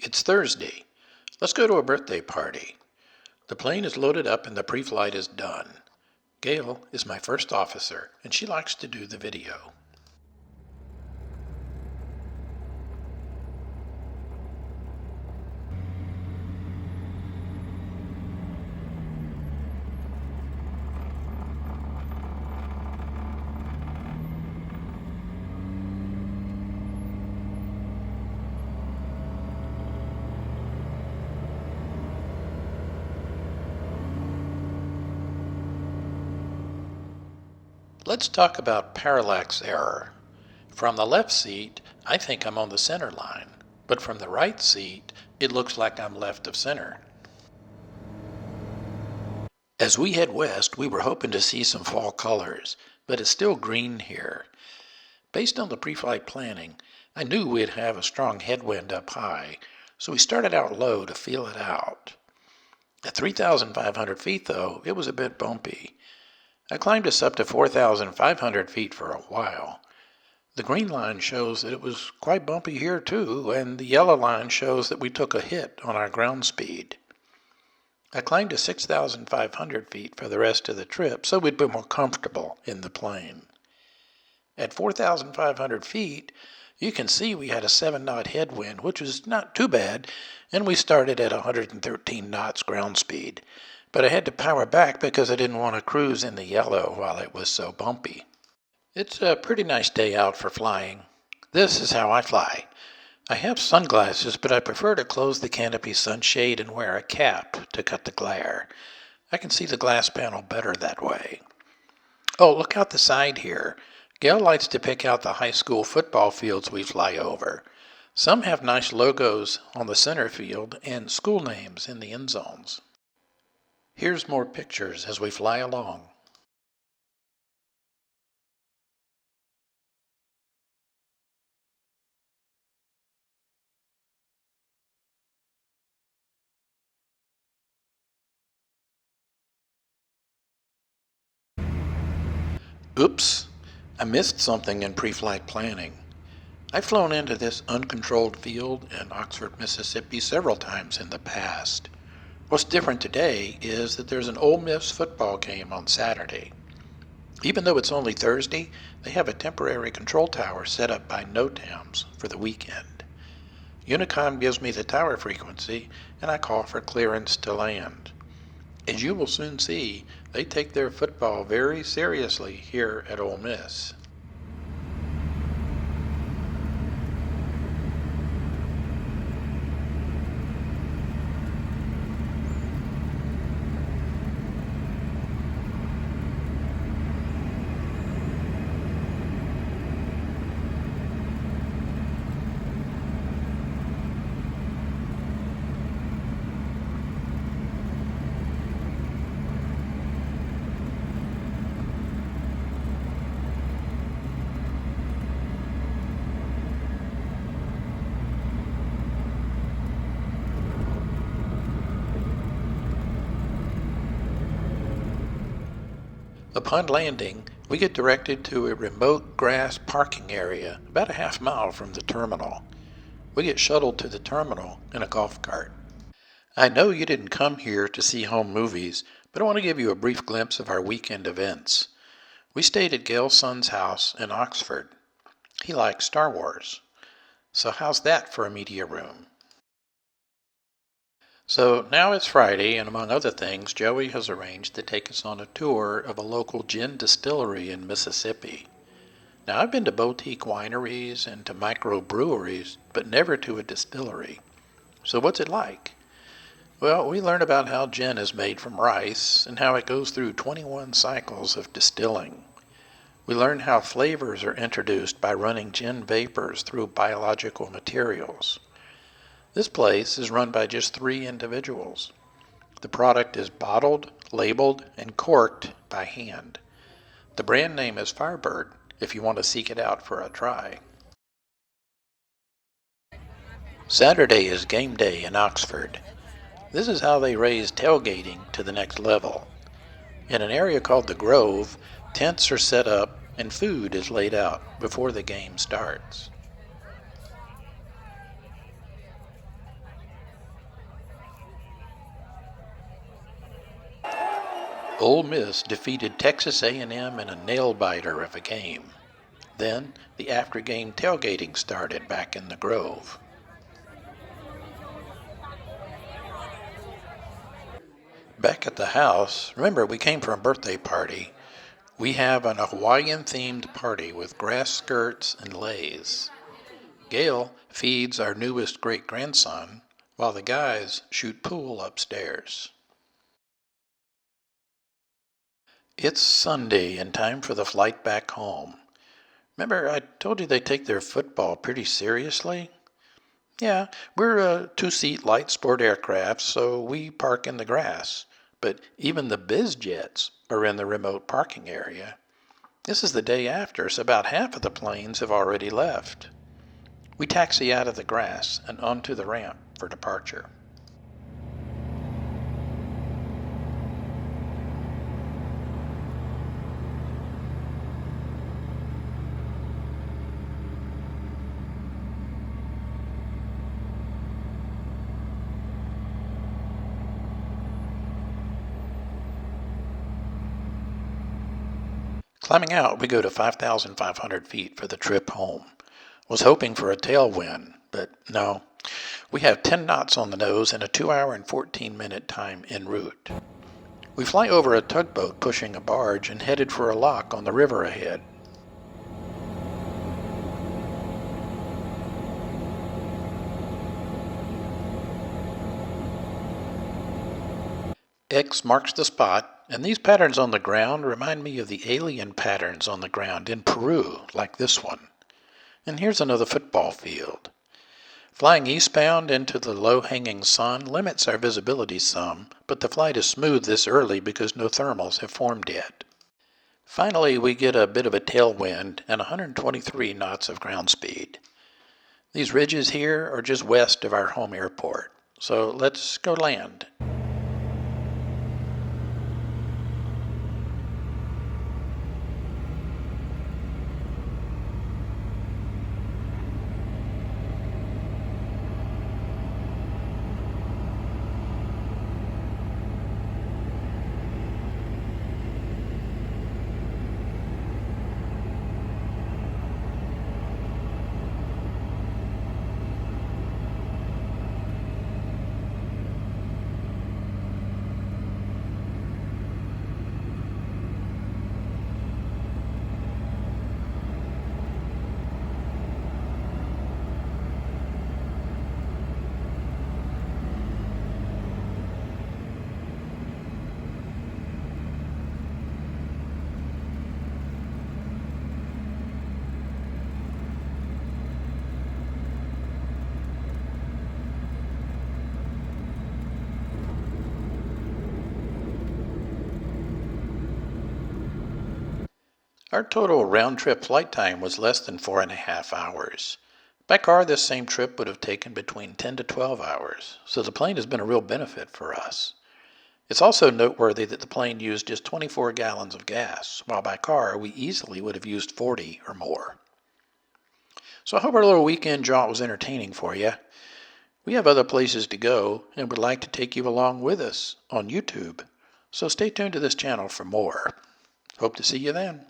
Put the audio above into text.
It's Thursday. Let's go to a birthday party. The plane is loaded up and the pre-flight is done. Gail is my first officer, and she likes to do the video. Let's talk about parallax error. From the left seat, I think I'm on the center line, but from the right seat, it looks like I'm left of center. As we head west, we were hoping to see some fall colors, but it's still green here. Based on the pre-flight planning, I knew we'd have a strong headwind up high, so we started out low to feel it out. At 3,500 feet, though, it was a bit bumpy. I climbed us up to 4,500 feet for a while. The green line shows that it was quite bumpy here too, and the yellow line shows that we took a hit on our ground speed. I climbed to 6,500 feet for the rest of the trip, so we'd be more comfortable in the plane. At 4,500 feet, you can see we had a 7-knot headwind, which was not too bad, and we started at 113 knots ground speed. But I had to power back because I didn't want to cruise in the yellow while it was so bumpy. It's a pretty nice day out for flying. This is how I fly. I have sunglasses, but I prefer to close the canopy sunshade and wear a cap to cut the glare. I can see the glass panel better that way. Oh, look out the side here. Gail likes to pick out the high school football fields we fly over. Some have nice logos on the center field and school names in the end zones. Here's more pictures as we fly along. Oops, I missed something in pre-flight planning. I've flown into this uncontrolled field in Oxford, Mississippi several times in the past. What's different today is that there's an Ole Miss football game on Saturday. Even though it's only Thursday, they have a temporary control tower set up by NOTAMs for the weekend. Unicom gives me the tower frequency, and I call for clearance to land. As you will soon see, they take their football very seriously here at Ole Miss. Upon landing, we get directed to a remote grass parking area about a half-mile from the terminal. We get shuttled to the terminal in a golf cart. I know you didn't come here to see home movies, but I want to give you a brief glimpse of our weekend events. We stayed at Gail's son's house in Oxford. He likes Star Wars. So how's that for a media room? So now it's Friday, and among other things, Joey has arranged to take us on a tour of a local gin distillery in Mississippi. Now, I've been to boutique wineries and to microbreweries, but never to a distillery. So what's it like? Well, we learn about how gin is made from rice and how it goes through 21 cycles of distilling. We learn how flavors are introduced by running gin vapors through biological materials. This place is run by just 3 individuals. The product is bottled, labeled, and corked by hand. The brand name is Firebird, if you want to seek it out for a try. Saturday is game day in Oxford. This is how they raise tailgating to the next level. In an area called the Grove, tents are set up and food is laid out before the game starts. Ole Miss defeated Texas A&M in a nail-biter of a game. Then the after-game tailgating started back in the Grove. Back at the house, remember we came for a birthday party. We have an Hawaiian-themed party with grass skirts and leis. Gail feeds our newest great-grandson, while the guys shoot pool upstairs. It's Sunday and time for the flight back home. Remember I told you they take their football pretty seriously? Yeah, we're a two-seat light sport aircraft, so we park in the grass. But even the biz jets are in the remote parking area. This is the day after, so about half of the planes have already left. We taxi out of the grass and onto the ramp for departure. Climbing out, we go to 5,500 feet for the trip home. Was hoping for a tailwind, but no. We have 10 knots on the nose and a 2-hour and 14-minute time en route. We fly over a tugboat pushing a barge and headed for a lock on the river ahead. X marks the spot, and these patterns on the ground remind me of the alien patterns on the ground in Peru, like this one. And here's another football field. Flying eastbound into the low-hanging sun limits our visibility some, but the flight is smooth this early because no thermals have formed yet. Finally, we get a bit of a tailwind and 123 knots of ground speed. These ridges here are just west of our home airport, so let's go land. Our total round-trip flight time was less than 4.5 hours. By car, this same trip would have taken between 10 to 12 hours, so the plane has been a real benefit for us. It's also noteworthy that the plane used just 24 gallons of gas, while by car we easily would have used 40 or more. So I hope our little weekend jaunt was entertaining for you. We have other places to go and would like to take you along with us on YouTube, so stay tuned to this channel for more. Hope to see you then.